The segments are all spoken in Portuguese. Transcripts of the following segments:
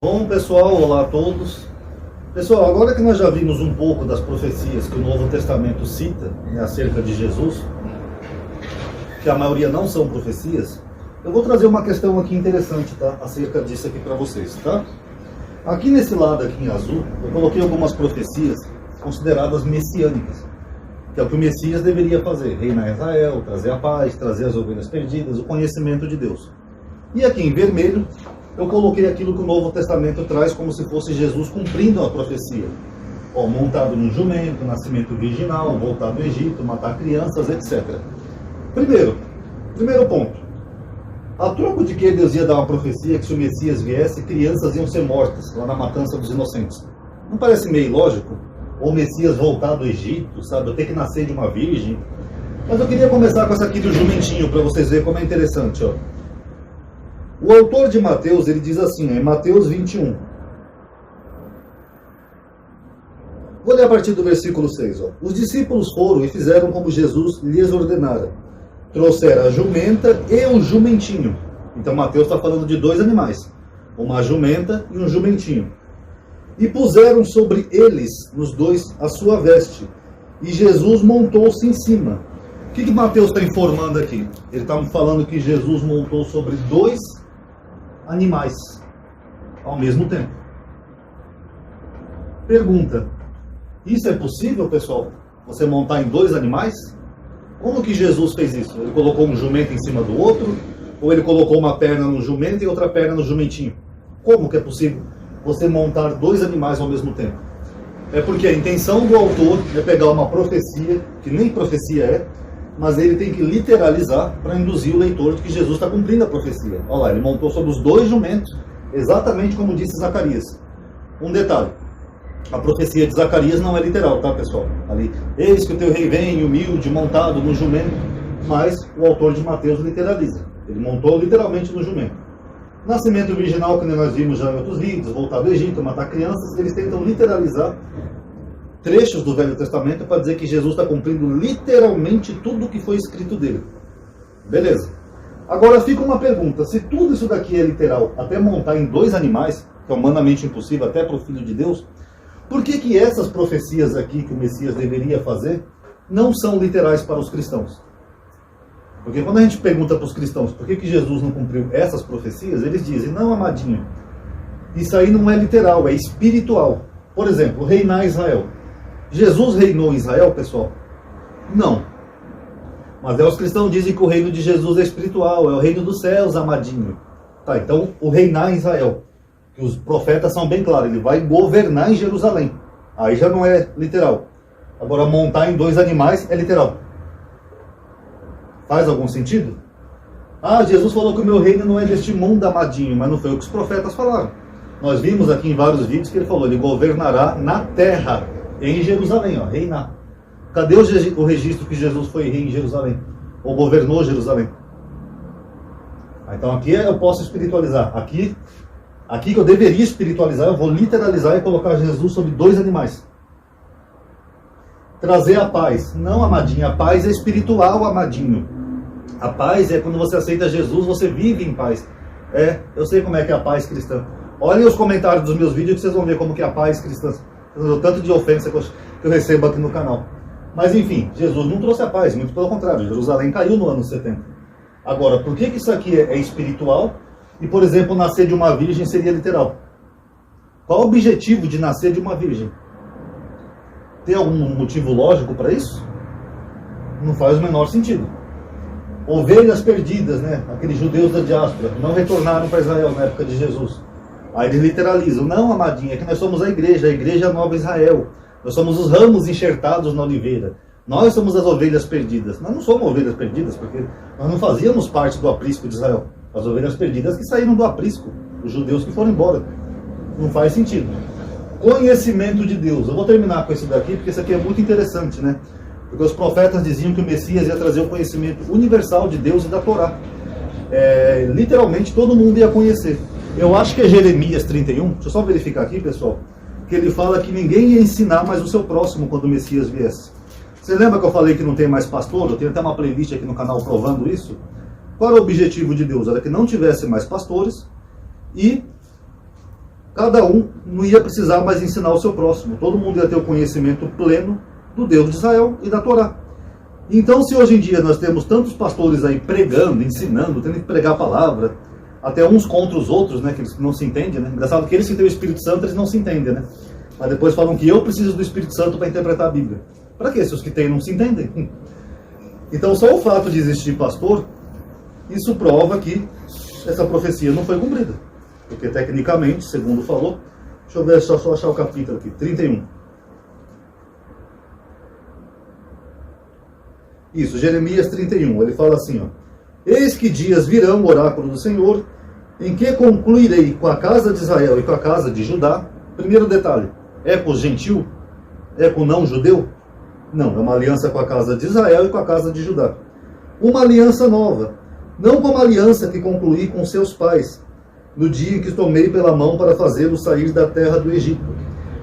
Bom, pessoal, olá a todos. Pessoal, agora que nós já vimos um pouco das profecias que o Novo Testamento cita, acerca de Jesus, que a maioria não são profecias, eu vou trazer uma questão aqui interessante, tá? Acerca disso aqui para vocês, tá? Aqui nesse lado aqui em azul, eu coloquei algumas profecias consideradas messiânicas, que é o que o Messias deveria fazer: reinar Israel, trazer a paz, trazer as ovelhas perdidas, o conhecimento de Deus. E aqui em vermelho, eu coloquei aquilo que o Novo Testamento traz como se fosse Jesus cumprindo a profecia. Montado num jumento, nascimento virginal, voltar do Egito, matar crianças, etc. Primeiro ponto. A troco de que Deus ia dar uma profecia que se o Messias viesse, crianças iam ser mortas, lá na matança dos inocentes? Não parece meio ilógico? Ou o Messias voltar do Egito, sabe? Eu ter que nascer de uma virgem. Mas eu queria começar com essa aqui do jumentinho, para vocês verem como é interessante, ó. O autor de Mateus, ele diz assim, em Mateus 21. Vou ler a partir do versículo 6. Ó. Os discípulos foram e fizeram como Jesus lhes ordenara. Trouxeram a jumenta e o jumentinho. Então Mateus está falando de dois animais, uma jumenta e um jumentinho. E puseram sobre eles, nos dois, a sua veste. E Jesus montou-se em cima. O que Mateus está informando aqui? Ele está falando que Jesus montou sobre dois animais ao mesmo tempo. Pergunta: isso é possível, pessoal? Você montar em dois animais? Como que Jesus fez isso? Ele colocou um jumento em cima do outro? Ou ele colocou uma perna no jumento e outra perna no jumentinho? Como que é possível você montar dois animais ao mesmo tempo? É porque a intenção do autor é pegar uma profecia, que nem profecia é, mas ele tem que literalizar para induzir o leitor de que Jesus está cumprindo a profecia. Olha lá, ele montou sobre os dois jumentos, exatamente como disse Zacarias. Um detalhe: a profecia de Zacarias não é literal, tá, pessoal? Ali, eis que o teu rei vem humilde, montado no jumento, mas o autor de Mateus literaliza. Ele montou literalmente no jumento. Nascimento virginal, que nós vimos já em outros vídeos, voltar do Egito, matar crianças, eles tentam literalizar trechos do Velho Testamento para dizer que Jesus está cumprindo literalmente tudo o que foi escrito dele. Beleza. Agora fica uma pergunta: se tudo isso daqui é literal, até montar em dois animais, que é humanamente impossível até para o Filho de Deus, por que essas profecias aqui que o Messias deveria fazer não são literais para os cristãos? Porque quando a gente pergunta para os cristãos por que Jesus não cumpriu essas profecias, eles dizem: não, amadinho, isso aí não é literal, é espiritual. Por exemplo, reinar Israel. Jesus reinou em Israel, pessoal? Não. Mas os cristãos dizem que o reino de Jesus é espiritual, é o reino dos céus, amadinho. Tá, então o reinar em Israel, que os profetas são bem claros, ele vai governar em Jerusalém. Aí já não é literal. Agora, montar em dois animais é literal. Faz algum sentido? Jesus falou que o meu reino não é deste mundo, amadinho, mas não foi o que os profetas falaram. Nós vimos aqui em vários vídeos que ele falou: ele governará na terra, em Jerusalém, ó, reinar. Cadê o registro que Jesus foi rei em Jerusalém? Ou governou Jerusalém? Então aqui eu posso espiritualizar. Aqui que eu deveria espiritualizar, eu vou literalizar e colocar Jesus sobre dois animais. Trazer a paz. Não, amadinho, a paz é espiritual, amadinho. A paz é quando você aceita Jesus, você vive em paz. Eu sei como é que é a paz cristã. Olhem os comentários dos meus vídeos que vocês vão ver como que é a paz cristã. O tanto de ofensa que eu recebo aqui no canal. Mas enfim, Jesus não trouxe a paz, muito pelo contrário. Jerusalém caiu no ano 70. Agora, por que isso aqui é espiritual e, por exemplo, nascer de uma virgem seria literal? Qual o objetivo de nascer de uma virgem? Tem algum motivo lógico para isso? Não faz o menor sentido. Ovelhas perdidas, né? Aqueles judeus da diáspora não retornaram para Israel na época de Jesus. Aí eles literalizam: não, amadinha, é que nós somos a igreja Nova Israel. Nós somos os ramos enxertados na oliveira. Nós somos as ovelhas perdidas. Nós não somos ovelhas perdidas, porque nós não fazíamos parte do aprisco de Israel. As ovelhas perdidas que saíram do aprisco, os judeus que foram embora. Não faz sentido. Conhecimento de Deus. Eu vou terminar com esse daqui, porque esse aqui é muito interessante, né? Porque os profetas diziam que o Messias ia trazer o conhecimento universal de Deus e da Torá. Literalmente todo mundo ia conhecer. Eu acho que é Jeremias 31, deixa eu só verificar aqui, pessoal, que ele fala que ninguém ia ensinar mais o seu próximo quando o Messias viesse. Você lembra que eu falei que não tem mais pastor? Eu tenho até uma playlist aqui no canal provando isso. Qual era o objetivo de Deus? Era que não tivesse mais pastores e cada um não ia precisar mais ensinar o seu próximo. Todo mundo ia ter o conhecimento pleno do Deus de Israel e da Torá. Então, se hoje em dia nós temos tantos pastores aí pregando, ensinando, tendo que pregar a palavra, até uns contra os outros, né, que eles não se entendem, né? Engraçado que eles que têm o Espírito Santo, eles não se entendem, né? Mas depois falam que eu preciso do Espírito Santo para interpretar a Bíblia. Para quê? Se os que têm não se entendem. Então, só o fato de existir pastor, isso prova que essa profecia não foi cumprida. Porque, tecnicamente, segundo falou, deixa eu ver, só achar o capítulo aqui, 31. Isso, Jeremias 31, ele fala assim, ó: eis que dias virão, oráculo do Senhor, em que concluirei com a casa de Israel e com a casa de Judá. Primeiro detalhe, é com o gentil? É com o não judeu? Não, é uma aliança com a casa de Israel e com a casa de Judá. Uma aliança nova, não como a aliança que concluí com seus pais, no dia em que tomei pela mão para fazê-los sair da terra do Egito.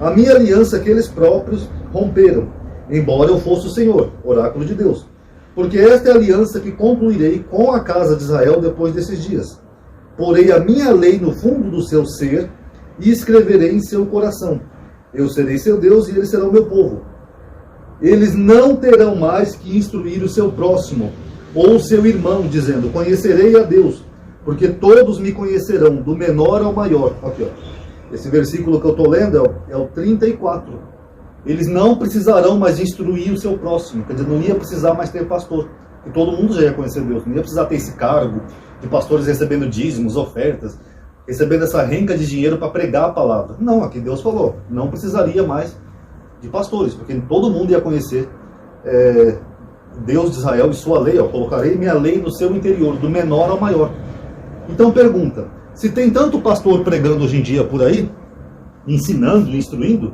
A minha aliança que eles próprios romperam, embora eu fosse o Senhor, oráculo de Deus. Porque esta é a aliança que concluirei com a casa de Israel depois desses dias. Porei a minha lei no fundo do seu ser e escreverei em seu coração. Eu serei seu Deus e eles serão meu povo. Eles não terão mais que instruir o seu próximo ou o seu irmão, dizendo: conhecerei a Deus, porque todos me conhecerão, do menor ao maior. Aqui, ó. Esse versículo que eu estou lendo é o 34. Eles não precisarão mais instruir o seu próximo. Quer dizer, não ia precisar mais ter pastor. E todo mundo já ia conhecer Deus. Não ia precisar ter esse cargo de pastores recebendo dízimos, ofertas, recebendo essa renca de dinheiro para pregar a palavra. Não, aqui Deus falou. Não precisaria mais de pastores, porque todo mundo ia conhecer Deus de Israel e sua lei. Ó, colocarei minha lei no seu interior, do menor ao maior. Então pergunta, se tem tanto pastor pregando hoje em dia por aí, ensinando, instruindo,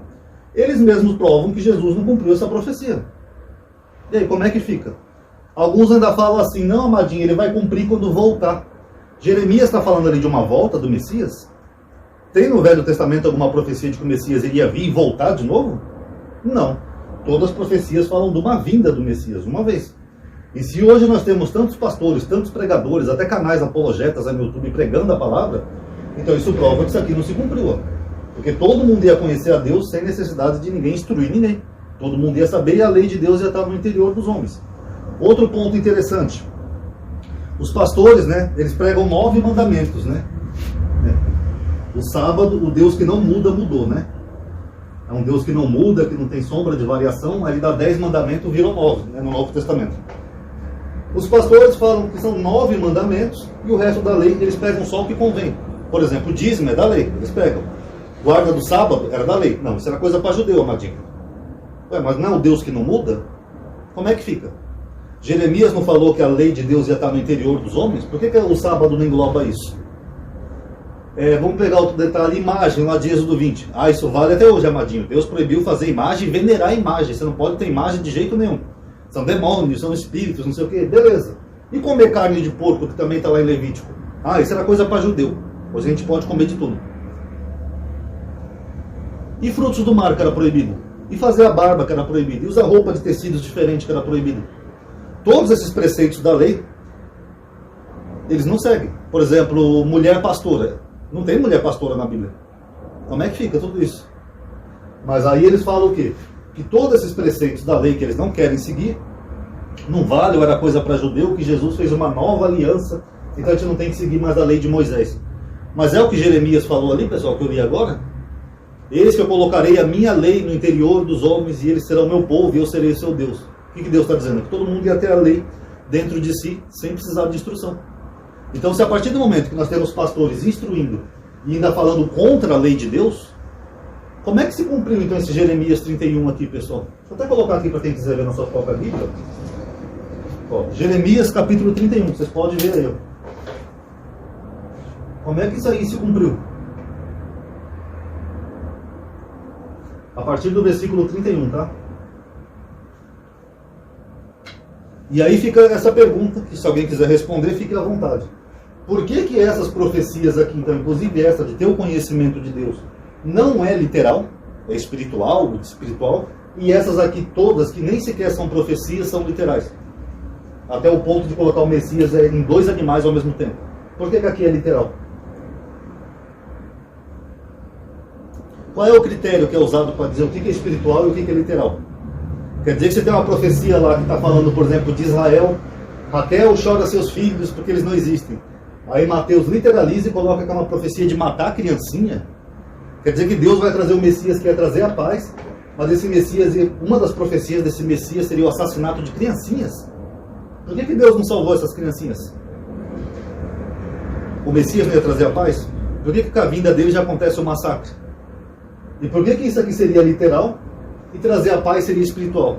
eles mesmos provam que Jesus não cumpriu essa profecia. E aí, como é que fica? Alguns ainda falam assim: não, amadinho, ele vai cumprir quando voltar. Jeremias está falando ali de uma volta do Messias? Tem no Velho Testamento alguma profecia de que o Messias iria vir e voltar de novo? Não. Todas as profecias falam de uma vinda do Messias, uma vez. E se hoje nós temos tantos pastores, tantos pregadores, até canais apologetas aí no YouTube pregando a palavra, então isso prova que isso aqui não se cumpriu, ó. Porque todo mundo ia conhecer a Deus sem necessidade de ninguém instruir ninguém. Todo mundo ia saber e a lei de Deus ia estar no interior dos homens. Outro ponto interessante. Os pastores, né, eles pregam 9 mandamentos, né? O sábado, o Deus que não muda, mudou, né? É um Deus que não muda, que não tem sombra de variação. Aí ele dá 10 mandamentos, viram 9, né, no Novo Testamento. Os pastores falam que são 9 mandamentos e o resto da lei eles pegam só o que convém. Por exemplo, o dízimo é da lei, eles pegam. Guarda do sábado era da lei. Não, isso era coisa para judeu, amadinho. Ué, mas não é o Deus que não muda? Como é que fica? Jeremias não falou que a lei de Deus ia estar no interior dos homens? Por que o sábado não engloba isso? Vamos pegar outro detalhe, imagem, lá de Êxodo 20. Ah, isso vale até hoje, amadinho. Deus proibiu fazer imagem e venerar a imagem. Você não pode ter imagem de jeito nenhum. São demônios, são espíritos, não sei o quê. Beleza. E comer carne de porco, que também está lá em Levítico? Ah, isso era coisa para judeu. Hoje a gente pode comer de tudo. E frutos do mar, que era proibido. E fazer a barba, que era proibido. E usar roupa de tecidos diferentes, que era proibido. Todos esses preceitos da lei, eles não seguem. Por exemplo, mulher pastora. Não tem mulher pastora na Bíblia. Como é que fica tudo isso? Mas aí eles falam o quê? Que todos esses preceitos da lei que eles não querem seguir, não vale, ou era coisa para judeu, que Jesus fez uma nova aliança, então a gente não tem que seguir mais a lei de Moisés. Mas é o que Jeremias falou ali, pessoal, que eu li agora. Eis que eu colocarei a minha lei no interior dos homens e eles serão meu povo e eu serei seu Deus. O que Deus está dizendo? Que todo mundo ia ter a lei dentro de si sem precisar de instrução. Então, se a partir do momento que nós temos pastores instruindo e ainda falando contra a lei de Deus, como é que se cumpriu então esse Jeremias 31 aqui, pessoal? Deixa eu até colocar aqui para quem quiser ver na sua própria Bíblia. Ó, Jeremias capítulo 31, vocês podem ver aí. Ó. Como é que isso aí se cumpriu? A partir do versículo 31, tá? E aí fica essa pergunta, que se alguém quiser responder, fique à vontade. Por que essas profecias aqui, então, inclusive essa de ter o conhecimento de Deus, não é literal, é espiritual, e essas aqui todas, que nem sequer são profecias, são literais? Até o ponto de colocar o Messias em 2 animais ao mesmo tempo. Por que aqui é literal? Qual é o critério que é usado para dizer o que é espiritual e o que é literal? Quer dizer que você tem uma profecia lá que está falando, por exemplo, de Israel, Raquel chora seus filhos porque eles não existem. Aí Mateus literaliza e coloca que é uma profecia de matar a criancinha. Quer dizer que Deus vai trazer o Messias que ia trazer a paz, mas esse Messias, uma das profecias desse Messias seria o assassinato de criancinhas. Por que Deus não salvou essas criancinhas? O Messias não ia trazer a paz? Por que com a vinda dele já acontece o massacre? E por que isso aqui seria literal e trazer a paz seria espiritual?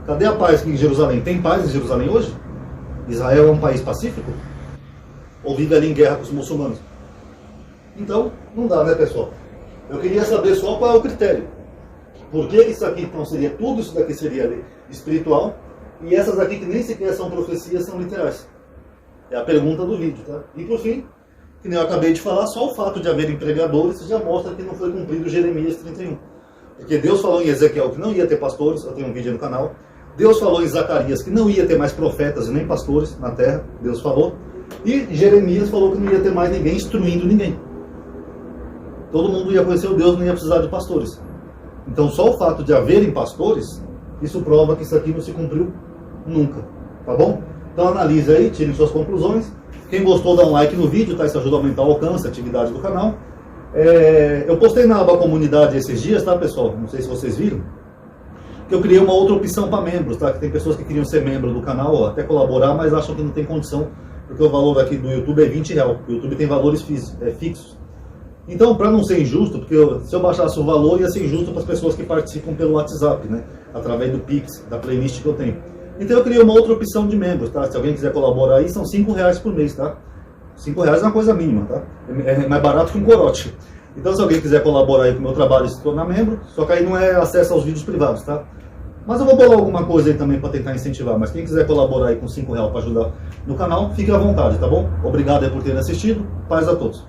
Cadê a paz aqui em Jerusalém? Tem paz em Jerusalém hoje? Israel é um país pacífico? Ou vive ali em guerra com os muçulmanos? Então, não dá, né, pessoal? Eu queria saber só qual é o critério. Por que isso aqui então seria tudo, isso daqui seria espiritual, e essas aqui que nem sequer são profecias, são literais? É a pergunta do vídeo, tá? E por fim, que nem eu acabei de falar, só o fato de haverem pregadores já mostra que não foi cumprido Jeremias 31. Porque Deus falou em Ezequiel que não ia ter pastores, eu tenho um vídeo no canal. Deus falou em Zacarias que não ia ter mais profetas e nem pastores na terra, Deus falou. E Jeremias falou que não ia ter mais ninguém instruindo ninguém. Todo mundo ia conhecer o Deus, não ia precisar de pastores. Então só o fato de haverem pastores, isso prova que isso aqui não se cumpriu nunca, tá bom? Então analise aí, tirem suas conclusões. Quem gostou, dá um like no vídeo, tá? Isso ajuda a aumentar o alcance, a atividade do canal. Eu postei na aba comunidade esses dias, tá, pessoal? Não sei se vocês viram. Que eu criei uma outra opção para membros, tá? Que tem pessoas que queriam ser membro do canal, ó, até colaborar, mas acham que não tem condição, porque o valor aqui do YouTube é R$20. O YouTube tem valores fixos. Então, para não ser injusto, porque se eu baixasse o valor, ia ser injusto para as pessoas que participam pelo WhatsApp, né? Através do Pix, da playlist que eu tenho. Então eu criei uma outra opção de membros, tá? Se alguém quiser colaborar aí, são R$5 por mês, tá? R$5 é uma coisa mínima, tá? É mais barato que um corote. Então se alguém quiser colaborar aí com o meu trabalho e se tornar membro, só que aí não é acesso aos vídeos privados, tá? Mas eu vou bolar alguma coisa aí também para tentar incentivar. Mas quem quiser colaborar aí com R$5 para ajudar no canal, fique à vontade, tá bom? Obrigado aí por terem assistido. Paz a todos.